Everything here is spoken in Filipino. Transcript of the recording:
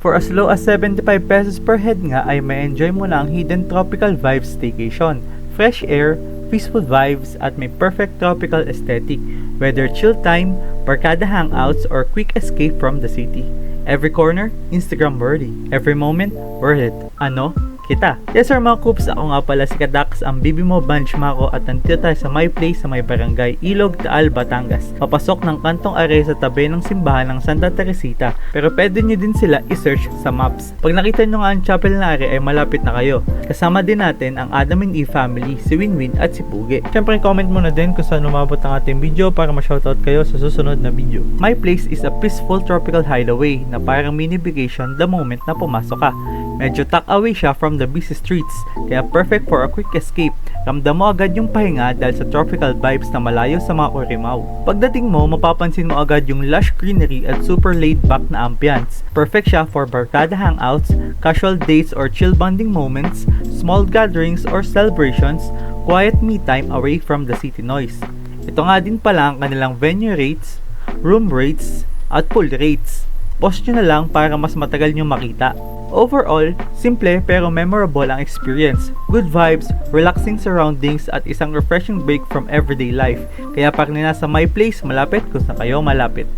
For as low as 75 pesos per head nga ay may enjoy mo na ang hidden tropical vibes staycation. Fresh air, peaceful vibes at may perfect tropical aesthetic, whether chill time, barkada hangouts or quick escape from the city. Every corner, Instagram worthy. Every moment, worth it. Ano? Kita. Yes sir mga Coops, ako nga pala si Kadax, ang bibi mo Banchmako at nandito tayo sa my place sa may barangay Ilog, Taal, Batangas. Papasok ng kantong are sa tabi ng simbahan ng Santa Teresita, pero pwede nyo din sila i-search sa maps. Pag nakita nyo nga ang chapel na are ay malapit na kayo. Kasama din natin ang Adam and Eve family, si Winwin at si Puge. Siyempre comment mo na din kung saan umabot ang ating video para ma-shoutout kayo sa susunod na video. My place is a peaceful tropical hideaway na parang mini vacation the moment na pumasok ka. Medyo tuck away siya from the busy streets, kaya perfect for a quick escape. Ramdam mo agad yung pahinga dahil sa tropical vibes na malayo sa mga Orimaw. Pagdating mo, mapapansin mo agad yung lush greenery at super laid back na ambience. Perfect siya for barkada hangouts, casual dates or chill bonding moments, small gatherings or celebrations, quiet me time away from the city noise. Ito nga din pala ang kanilang venue rates, room rates, at pool rates. Post nyo na lang para mas matagal nyo makita. Overall, simple pero memorable ang experience. Good vibes, relaxing surroundings at isang refreshing break from everyday life. Kaya pag nasa my place, malapit kung saan kayo malapit.